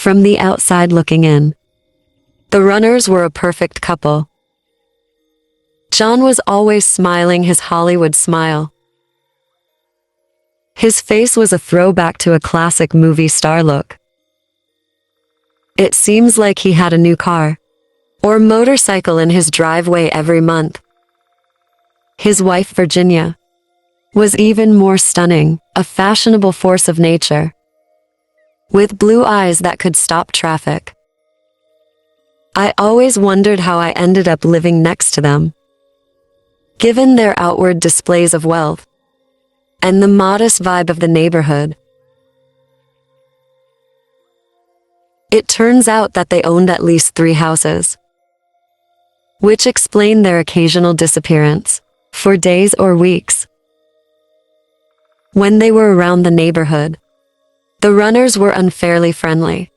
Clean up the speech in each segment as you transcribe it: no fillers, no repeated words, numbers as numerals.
from the outside looking in. The runners were a perfect couple. John was always smiling his Hollywood smile. His face was a throwback to a classic movie star look. It seems like he had a new car or motorcycle in his driveway every month. His wife, Virginia, was even more stunning, a fashionable force of nature, with blue eyes that could stop traffic. I always wondered how I ended up living next to them, given their outward displays of wealth and the modest vibe of the neighborhood. It turns out that they owned at least 3 houses, which explained their occasional disappearance for days or weeks. When they were around the neighborhood, the runners were unfairly friendly.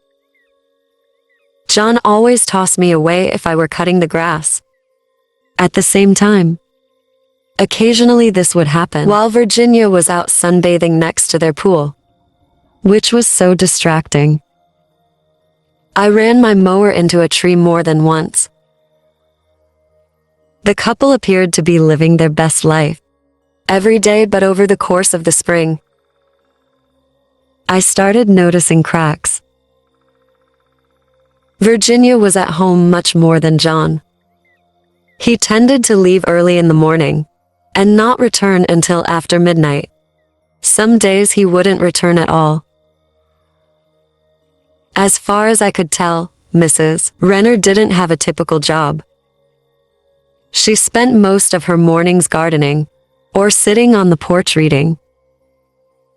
John always tossed me away if I were cutting the grass. At the same time, occasionally this would happen while Virginia was out sunbathing next to their pool, which was so distracting. I ran my mower into a tree more than once. The couple appeared to be living their best life every day, but over the course of the spring, I started noticing cracks. Virginia was at home much more than John. He tended to leave early in the morning and not return until after midnight. Some days he wouldn't return at all. As far as I could tell, Mrs. Renner didn't have a typical job. She spent most of her mornings gardening or sitting on the porch reading.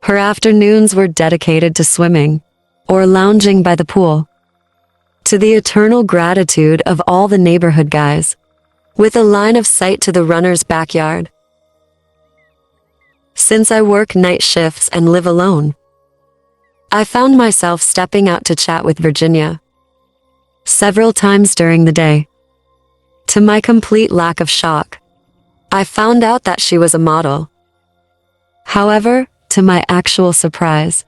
Her afternoons were dedicated to swimming or lounging by the pool, to the eternal gratitude of all the neighborhood guys, with a line of sight to the runner's backyard. Since I work night shifts and live alone, I found myself stepping out to chat with Virginia several times during the day. To my complete lack of shock, I found out that she was a model. However, to my actual surprise,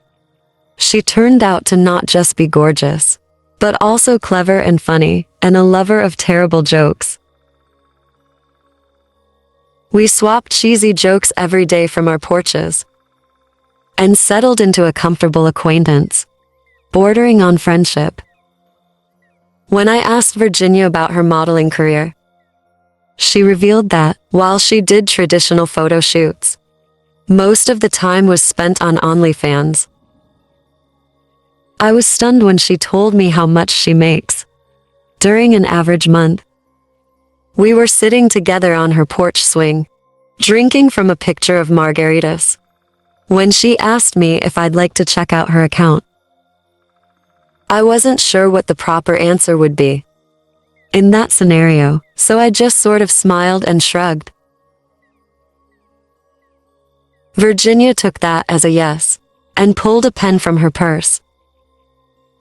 she turned out to not just be gorgeous, but also clever and funny, and a lover of terrible jokes. We swapped cheesy jokes every day from our porches, and settled into a comfortable acquaintance, bordering on friendship. When I asked Virginia about her modeling career, she revealed that, while she did traditional photo shoots, most of the time was spent on OnlyFans. I was stunned when she told me how much she makes during an average month. We were sitting together on her porch swing, drinking from a picture of margaritas, when she asked me if I'd like to check out her account. I wasn't sure what the proper answer would be in that scenario, so I just sort of smiled and shrugged. Virginia took that as a yes, and pulled a pen from her purse.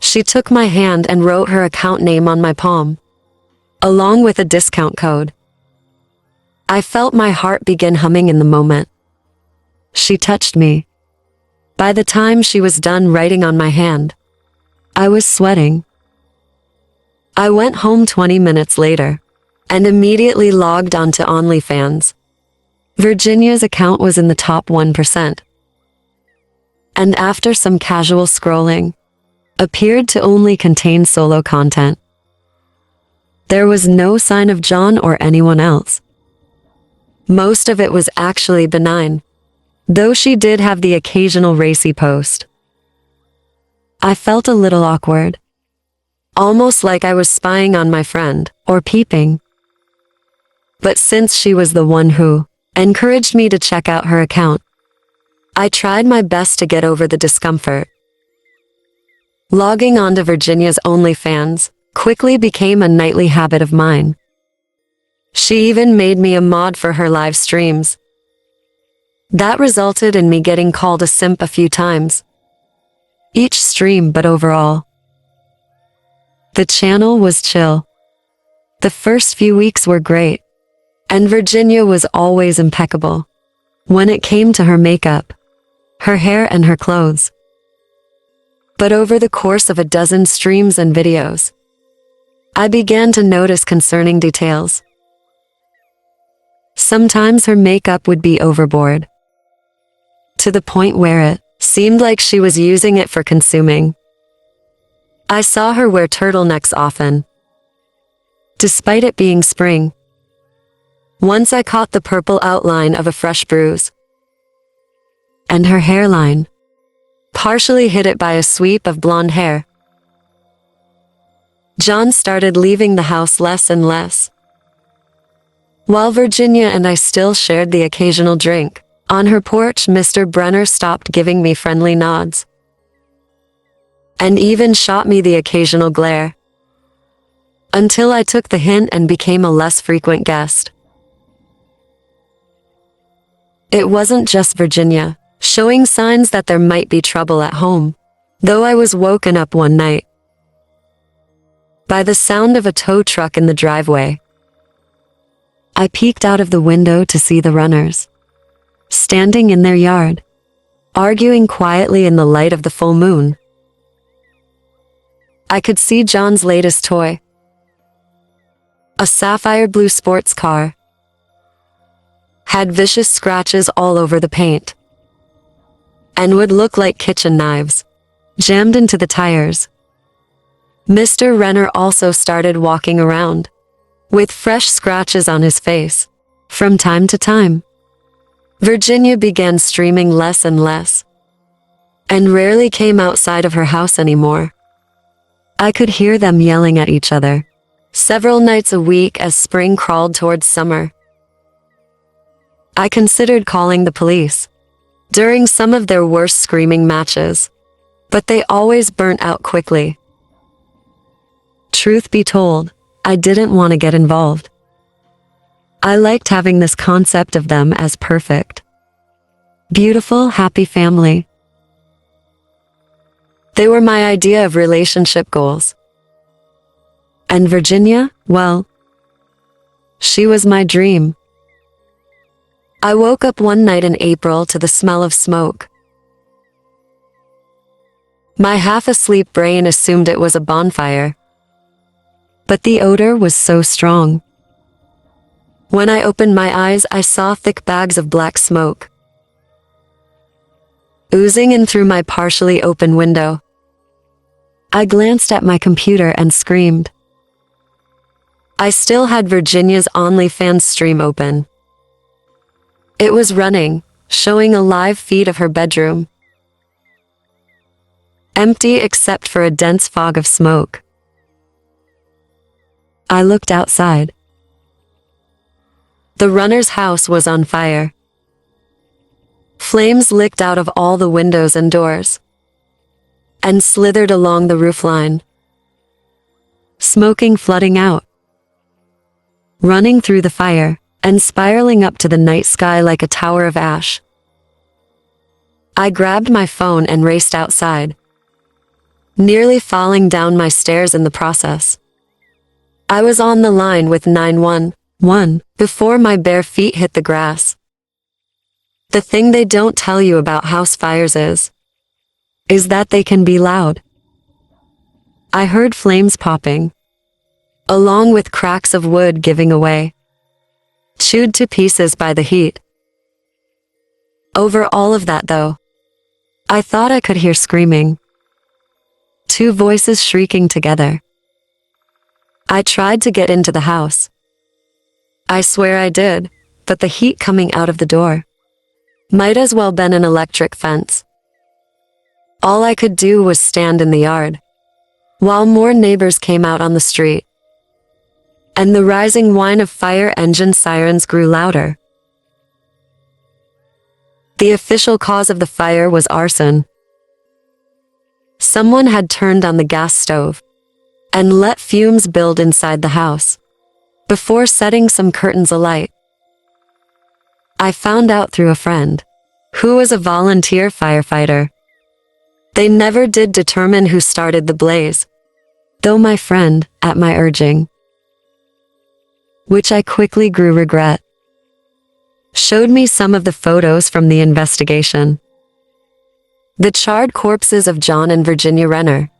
She took my hand and wrote her account name on my palm, along with a discount code. I felt my heart begin humming in the moment she touched me. By the time she was done writing on my hand, I was sweating. I went home 20 minutes later, and immediately logged onto OnlyFans. Virginia's account was in the top 1%. And after some casual scrolling, appeared to only contain solo content. There was no sign of John or anyone else. Most of it was actually benign, though she did have the occasional racy post. I felt a little awkward, almost like I was spying on my friend, or peeping. But since she was the one who encouraged me to check out her account, I tried my best to get over the discomfort. Logging onto Virginia's OnlyFans quickly became a nightly habit of mine. She even made me a mod for her live streams. That resulted in me getting called a simp a few times each stream, but overall, the channel was chill. The first few weeks were great, and Virginia was always impeccable when it came to her makeup, her hair, and her clothes. But over the course of a dozen streams and videos, I began to notice concerning details. Sometimes her makeup would be overboard, to the point where it seemed like she was using it for consuming. I saw her wear turtlenecks often, despite it being spring. Once I caught the purple outline of a fresh bruise, and her hairline partially hid it by a sweep of blonde hair. John started leaving the house less and less, while Virginia and I still shared the occasional drink. On her porch, Mr. Brenner stopped giving me friendly nods, and even shot me the occasional glare, until I took the hint and became a less frequent guest. It wasn't just Virginia showing signs that there might be trouble at home, though I was woken up one night by the sound of a tow truck in the driveway. I peeked out of the window to see the runners standing in their yard, arguing quietly in the light of the full moon. I could see John's latest toy, a sapphire blue sports car, had vicious scratches all over the paint, and would look like kitchen knives jammed into the tires. Mr. Renner also started walking around with fresh scratches on his face from time to time. Virginia began streaming less and less, and rarely came outside of her house anymore. I could hear them yelling at each other several nights a week as spring crawled towards summer. I considered calling the police during some of their worst screaming matches, but they always burnt out quickly. Truth be told, I didn't want to get involved. I liked having this concept of them as perfect, beautiful, happy family. They were my idea of relationship goals. And Virginia, well, she was my dream. I woke up one night in April to the smell of smoke. My half-asleep brain assumed it was a bonfire, but the odor was so strong. When I opened my eyes, I saw thick bags of black smoke oozing in through my partially open window. I glanced at my computer and screamed. I still had Virginia's OnlyFans stream open. It was running, showing a live feed of her bedroom, empty except for a dense fog of smoke. I looked outside. The runner's house was on fire. Flames licked out of all the windows and doors and slithered along the roofline, smoking flooding out, running through the fire, and spiraling up to the night sky like a tower of ash. I grabbed my phone and raced outside, nearly falling down my stairs in the process. I was on the line with 911 before my bare feet hit the grass. The thing they don't tell you about house fires is that they can be loud. I heard flames popping, along with cracks of wood giving away, chewed to pieces by the heat. Over all of that, though, I thought I could hear screaming. Two voices shrieking together. I tried to get into the house. I swear I did, but the heat coming out of the door might as well been an electric fence. All I could do was stand in the yard, while more neighbors came out on the street, and the rising whine of fire engine sirens grew louder. The official cause of the fire was arson. Someone had turned on the gas stove and let fumes build inside the house before setting some curtains alight. I found out through a friend, who was a volunteer firefighter. They never did determine who started the blaze, though my friend, at my urging, which I quickly grew regret, showed me some of the photos from the investigation. The charred corpses of John and Virginia Renner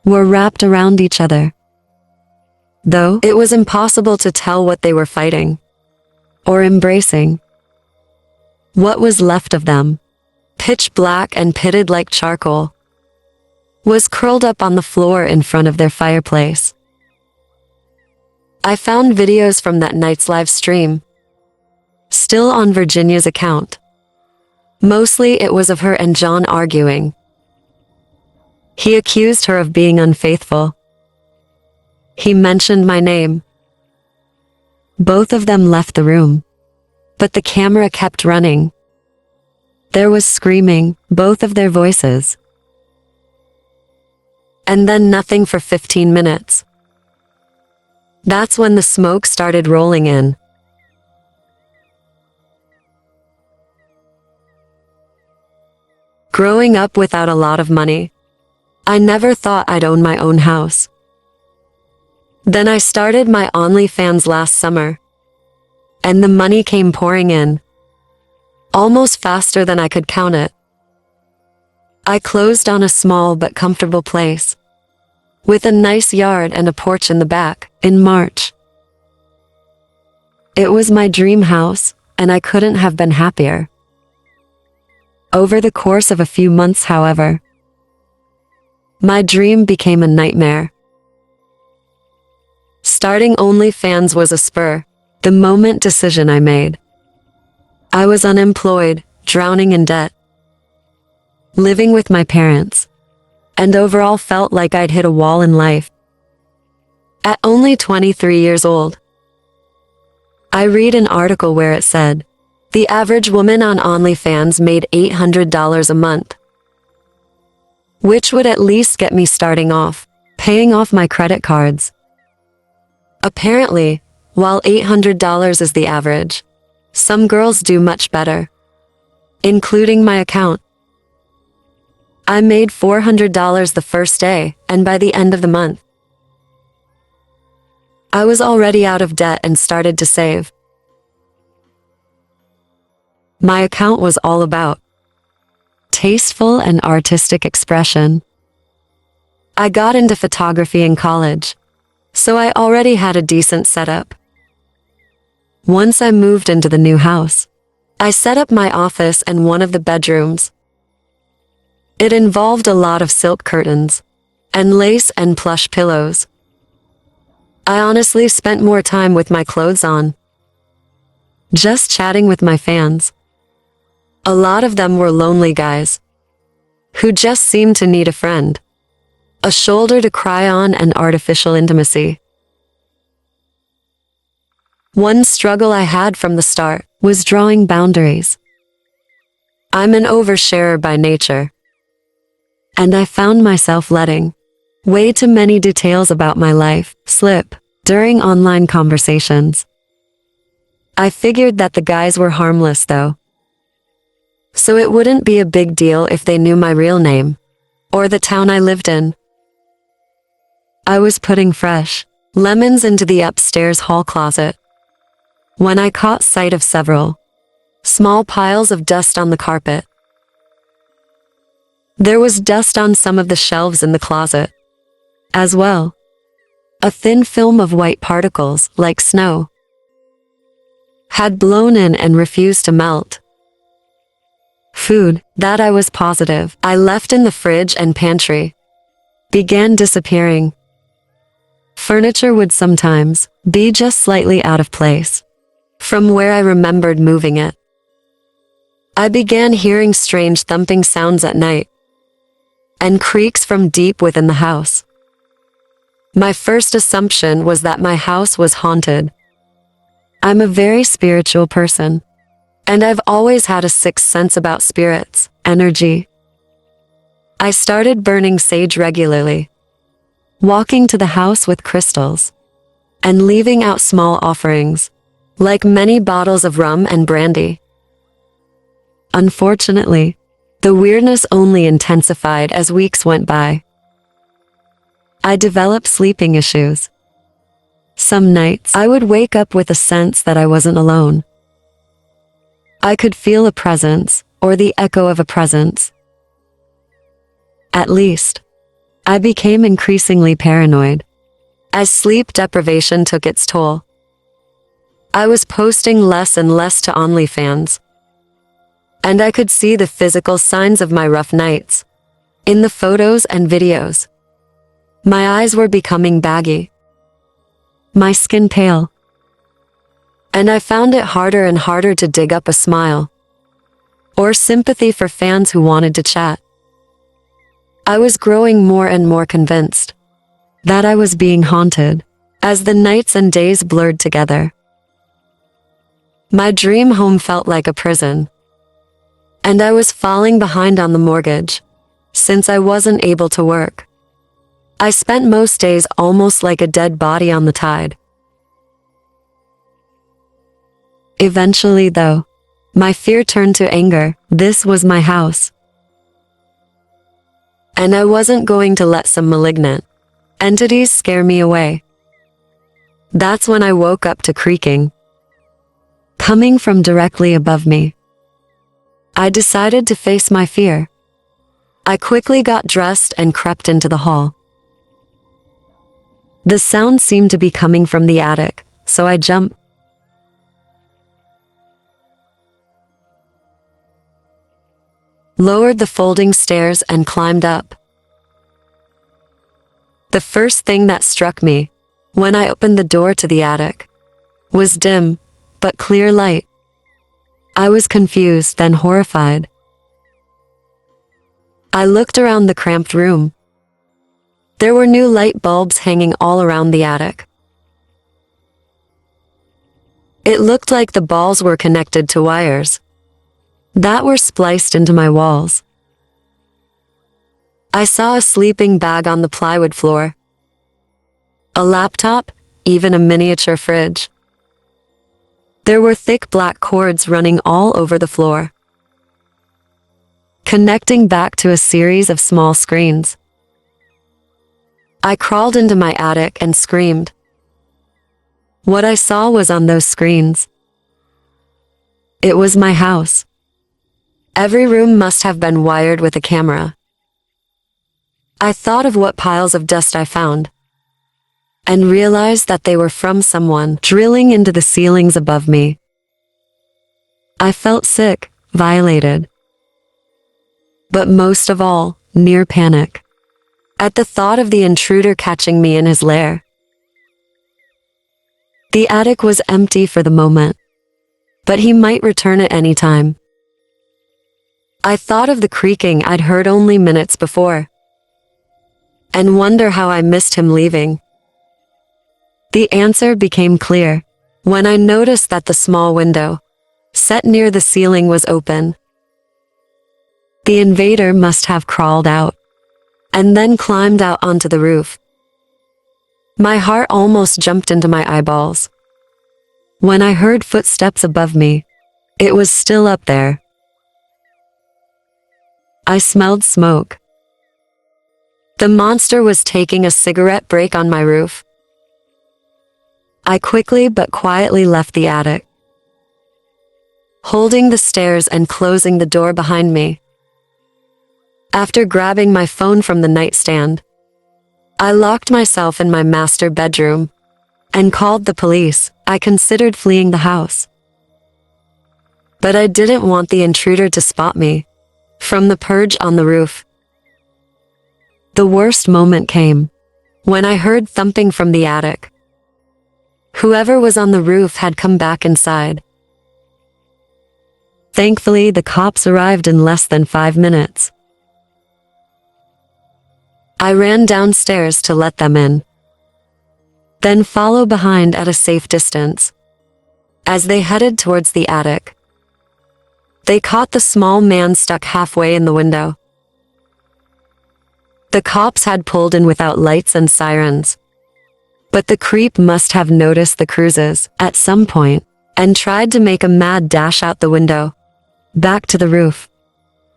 were wrapped around each other, though it was impossible to tell what they were fighting or embracing. What was left of them, pitch black and pitted like charcoal, was curled up on the floor in front of their fireplace. I found videos from that night's live stream, still on Virginia's account. Mostly it was of her and John arguing. He accused her of being unfaithful. He mentioned my name. Both of them left the room, but the camera kept running. There was screaming, both of their voices. And then nothing for 15 minutes. That's when the smoke started rolling in. Growing up without a lot of money, I never thought I'd own my own house. Then I started my OnlyFans last summer, and the money came pouring in, almost faster than I could count it. I closed on a small but comfortable place, with a nice yard and a porch in the back, in March. It was my dream house, and I couldn't have been happier. Over the course of a few months, however, my dream became a nightmare. Starting OnlyFans was a spur-the-moment decision I made. I was unemployed, drowning in debt, living with my parents, and overall felt like I'd hit a wall in life. At only 23 years old, I read an article where it said, the average woman on OnlyFans made $800 a month, which would at least get me starting off, paying off my credit cards. Apparently, while $800 is the average, some girls do much better, including my account. I made $400 the first day, and by the end of the month, I was already out of debt and started to save. My account was all about tasteful and artistic expression. I got into photography in college, so I already had a decent setup. Once I moved into the new house, I set up my office and one of the bedrooms. It involved a lot of silk curtains, and lace and plush pillows. I honestly spent more time with my clothes on, just chatting with my fans. A lot of them were lonely guys, who just seemed to need a friend, a shoulder to cry on, and artificial intimacy. One struggle I had from the start was drawing boundaries. I'm an oversharer by nature, and I found myself letting way too many details about my life slip during online conversations. I figured that the guys were harmless though, so it wouldn't be a big deal if they knew my real name or the town I lived in. I was putting fresh lemons into the upstairs hall closet when I caught sight of several small piles of dust on the carpet. There was dust on some of the shelves in the closet as well. A thin film of white particles, like snow, had blown in and refused to melt. Food, that I was positive I left in the fridge and pantry, began disappearing. Furniture would sometimes be just slightly out of place from where I remembered moving it. I began hearing strange thumping sounds at night and creaks from deep within the house. My first assumption was that my house was haunted. I'm a very spiritual person, and I've always had a sixth sense about spirits, energy. I started burning sage regularly, walking to the house with crystals, and leaving out small offerings, like many bottles of rum and brandy. Unfortunately, the weirdness only intensified as weeks went by. I developed sleeping issues. Some nights, I would wake up with a sense that I wasn't alone. I could feel a presence, or the echo of a presence, At least, I became increasingly paranoid as sleep deprivation took its toll. I was posting less and less to OnlyFans, and I could see the physical signs of my rough nights in the photos and videos. My eyes were becoming baggy, my skin pale, and I found it harder and harder to dig up a smile or sympathy for fans who wanted to chat. I was growing more and more convinced that I was being haunted as the nights and days blurred together. My dream home felt like a prison, and I was falling behind on the mortgage since I wasn't able to work. I spent most days almost like a dead body on the tide. Eventually, though, my fear turned to anger. This was my house, and I wasn't going to let some malignant entities scare me away. That's when I woke up to creaking coming from directly above me. I decided to face my fear. I quickly got dressed and crept into the hall. The sound seemed to be coming from the attic, so I jumped. Lowered the folding stairs and climbed up. The first thing that struck me when I opened the door to the attic was dim but clear light. I was confused, then horrified. I looked around the cramped room. There were new light bulbs hanging all around the attic. It looked like the balls were connected to wires that were spliced into my walls. I saw a sleeping bag on the plywood floor, a laptop, even a miniature fridge. There were thick black cords running all over the floor, connecting back to a series of small screens. I crawled into my attic and screamed. What I saw was on those screens. It was my house. Every room must have been wired with a camera. I thought of what piles of dust I found, and realized that they were from someone drilling into the ceilings above me. I felt sick, violated, but most of all, near panic at the thought of the intruder catching me in his lair. The attic was empty for the moment, but he might return at any time. I thought of the creaking I'd heard only minutes before, and wonder how I missed him leaving. The answer became clear when I noticed that the small window set near the ceiling was open. The invader must have crawled out and then climbed out onto the roof. My heart almost jumped into my eyeballs when I heard footsteps above me. It was still up there. I smelled smoke. The monster was taking a cigarette break on my roof. I quickly but quietly left the attic, holding the stairs and closing the door behind me. After grabbing my phone from the nightstand, I locked myself in my master bedroom and called the police. I considered fleeing the house, but I didn't want the intruder to spot me from the perch on the roof. The worst moment came when I heard thumping from the attic. Whoever was on the roof had come back inside. Thankfully, the cops arrived in less than 5 minutes. I ran downstairs to let them in, then follow behind at a safe distance. As they headed towards the attic, they caught the small man stuck halfway in the window. The cops had pulled in without lights and sirens, but the creep must have noticed the cruises at some point and tried to make a mad dash out the window, back to the roof.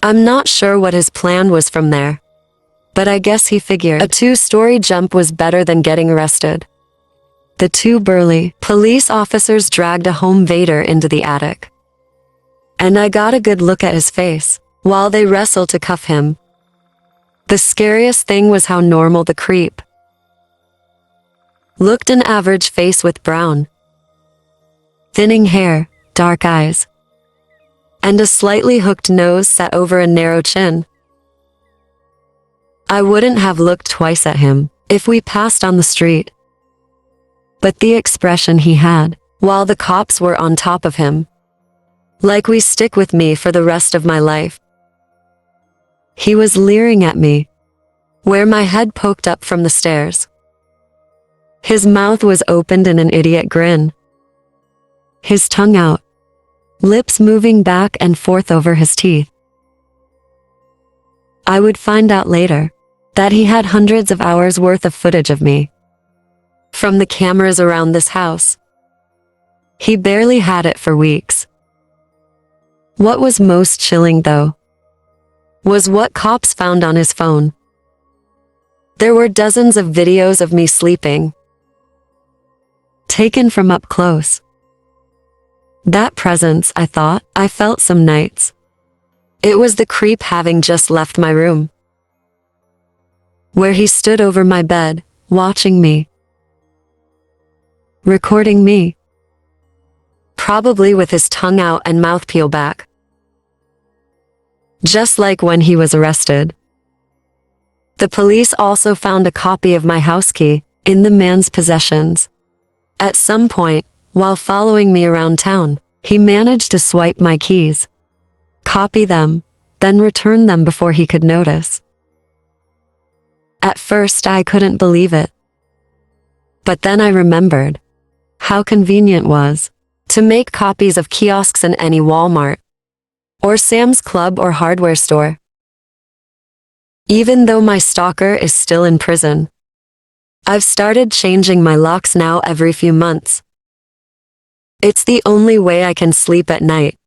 I'm not sure what his plan was from there, but I guess he figured a 2-story jump was better than getting arrested. The 2 burly police officers dragged a home invader into the attic, and I got a good look at his face while they wrestled to cuff him. The scariest thing was how normal the creep looked. An average face with brown, thinning hair, dark eyes, and a slightly hooked nose set over a narrow chin. I wouldn't have looked twice at him if we passed on the street. But the expression he had, while the cops were on top of him, like we stick with me for the rest of my life. He was leering at me, where my head poked up from the stairs. His mouth was opened in an idiot grin, his tongue out, lips moving back and forth over his teeth. I would find out later that he had hundreds of hours worth of footage of me from the cameras around this house. He barely had it for weeks. What was most chilling, though, was what cops found on his phone. There were dozens of videos of me sleeping, taken from up close. That presence, I thought, I felt some nights. It was the creep having just left my room, where he stood over my bed, watching me, recording me, probably with his tongue out and mouth peeled back, just like when he was arrested. The police also found a copy of my house key in the man's possessions. At some point, while following me around town, he managed to swipe my keys, copy them, then return them before he could notice. At first, I couldn't believe it. But then I remembered how convenient it was to make copies of kiosks in any Walmart or Sam's Club or hardware store. Even though my stalker is still in prison, I've started changing my locks now every few months. It's the only way I can sleep at night.